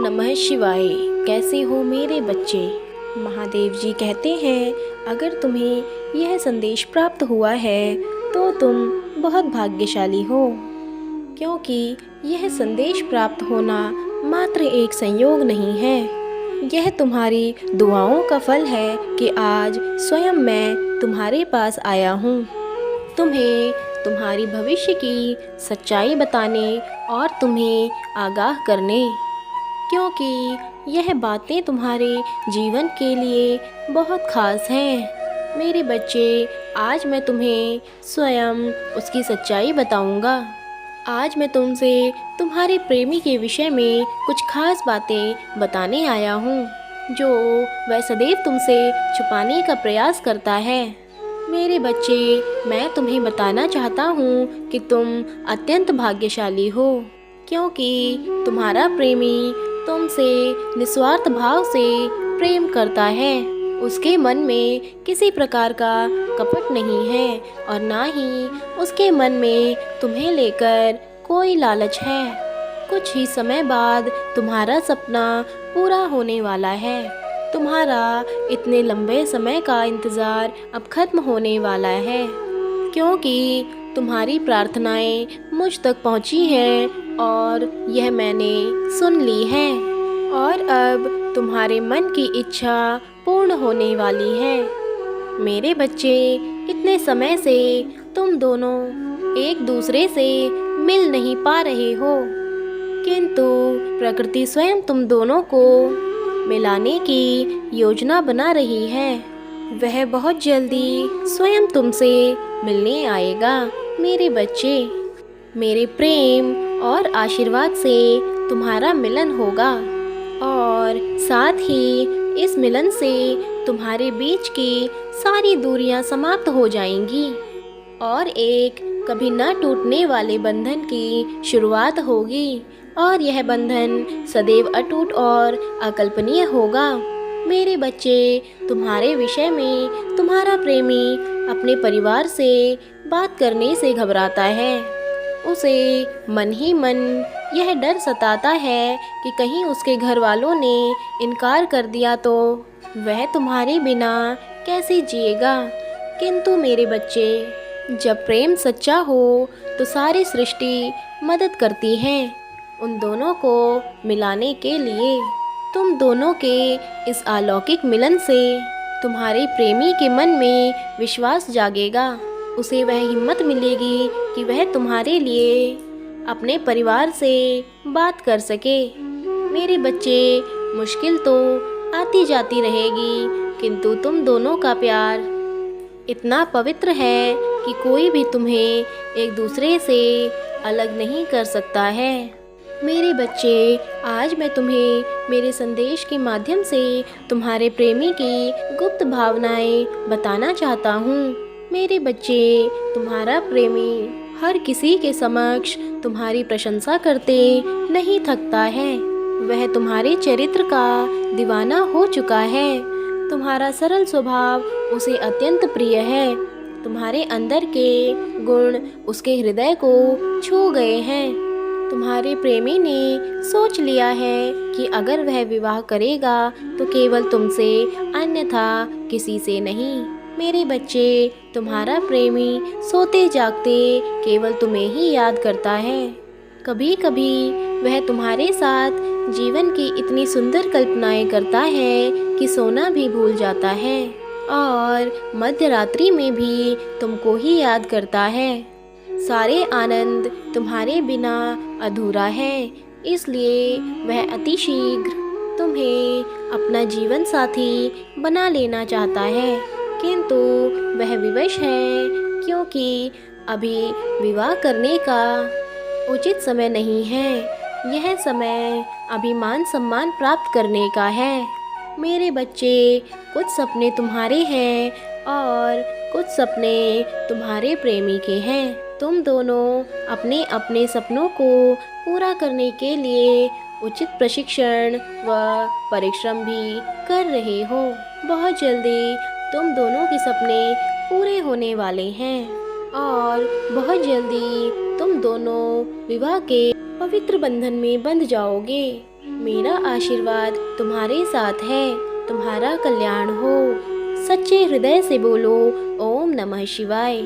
नमः शिवाय। कैसे हो मेरे बच्चे। महादेव जी कहते हैं, अगर तुम्हें यह संदेश प्राप्त हुआ है तो तुम बहुत भाग्यशाली हो, क्योंकि यह संदेश प्राप्त होना मात्र एक संयोग नहीं है। यह तुम्हारी दुआओं का फल है कि आज स्वयं मैं तुम्हारे पास आया हूँ, तुम्हें तुम्हारी भविष्य की सच्चाई बताने और तुम्हें आगाह करने, क्योंकि यह बातें तुम्हारे जीवन के लिए बहुत खास हैं। मेरे बच्चे, आज मैं तुम्हें स्वयं उसकी सच्चाई बताऊंगा। आज मैं तुमसे तुम्हारे प्रेमी के विषय में कुछ खास बातें बताने आया हूँ, जो वह सदैव तुमसे छुपाने का प्रयास करता है। मेरे बच्चे, मैं तुम्हें बताना चाहता हूँ कि तुम अत्यंत भाग्यशाली हो, क्योंकि तुम्हारा प्रेमी तुमसे निस्वार्थ भाव से प्रेम करता है। उसके मन में किसी प्रकार का कपट नहीं है और ना ही उसके मन में तुम्हें लेकर कोई लालच है। कुछ ही समय बाद तुम्हारा सपना पूरा होने वाला है। तुम्हारा इतने लंबे समय का इंतज़ार अब खत्म होने वाला है, क्योंकि तुम्हारी प्रार्थनाएं मुझ तक पहुंची हैं और यह मैंने सुन ली है, और अब तुम्हारे मन की इच्छा पूर्ण होने वाली है। मेरे बच्चे, इतने समय से तुम दोनों एक दूसरे से मिल नहीं पा रहे हो, किंतु प्रकृति स्वयं तुम दोनों को मिलाने की योजना बना रही है। वह बहुत जल्दी स्वयं तुमसे मिलने आएगा। मेरे बच्चे, मेरे प्रेम और आशीर्वाद से तुम्हारा मिलन होगा, और साथ ही इस मिलन से तुम्हारे बीच की सारी दूरियां समाप्त हो जाएंगी और एक कभी न टूटने वाले बंधन की शुरुआत होगी, और यह बंधन सदैव अटूट और अकल्पनीय होगा। मेरे बच्चे, तुम्हारे विषय में तुम्हारा प्रेमी अपने परिवार से बात करने से घबराता है। उसे मन ही मन यह डर सताता है कि कहीं उसके घर वालों ने इनकार कर दिया तो वह तुम्हारे बिना कैसे जिएगा। किंतु मेरे बच्चे, जब प्रेम सच्चा हो तो सारी सृष्टि मदद करती है उन दोनों को मिलाने के लिए। तुम दोनों के इस अलौकिक मिलन से तुम्हारे प्रेमी के मन में विश्वास जागेगा। उसे वह हिम्मत मिलेगी कि वह तुम्हारे लिए अपने परिवार से बात कर सके। मेरे बच्चे, मुश्किल तो आती जाती रहेगी, किंतु तुम दोनों का प्यार इतना पवित्र है कि कोई भी तुम्हें एक दूसरे से अलग नहीं कर सकता है। मेरे बच्चे, आज मैं तुम्हें मेरे संदेश के माध्यम से तुम्हारे प्रेमी की गुप्त भावनाएं बताना चाहता हूँ। मेरे बच्चे, तुम्हारा प्रेमी हर किसी के समक्ष तुम्हारी प्रशंसा करते नहीं थकता है। वह तुम्हारे चरित्र का दीवाना हो चुका है। तुम्हारा सरल स्वभाव उसे अत्यंत प्रिय है। तुम्हारे अंदर के गुण उसके हृदय को छू गए हैं। तुम्हारे प्रेमी ने सोच लिया है कि अगर वह विवाह करेगा तो केवल तुमसे, अन्यथा किसी से नहीं। मेरे बच्चे, तुम्हारा प्रेमी सोते जागते केवल तुम्हें ही याद करता है। कभी कभी वह तुम्हारे साथ जीवन की इतनी सुंदर कल्पनाएं करता है कि सोना भी भूल जाता है, और मध्य रात्रि में भी तुमको ही याद करता है। सारे आनंद तुम्हारे बिना अधूरा है, इसलिए वह अति शीघ्र तुम्हें अपना जीवन साथी बना लेना चाहता है, किंतु वह विवश है, क्योंकि अभी विवाह करने का उचित समय नहीं है। यह समय अभी मान सम्मान प्राप्त करने का है। मेरे बच्चे, कुछ सपने तुम्हारे हैं और कुछ सपने तुम्हारे प्रेमी के हैं। तुम दोनों अपने अपने सपनों को पूरा करने के लिए उचित प्रशिक्षण व परिश्रम भी कर रहे हो। बहुत जल्दी तुम दोनों के सपने पूरे होने वाले हैं, और बहुत जल्दी तुम दोनों विवाह के पवित्र बंधन में बंध जाओगे। मेरा आशीर्वाद तुम्हारे साथ है। तुम्हारा कल्याण हो। सच्चे हृदय से बोलो ओम नमः शिवाय।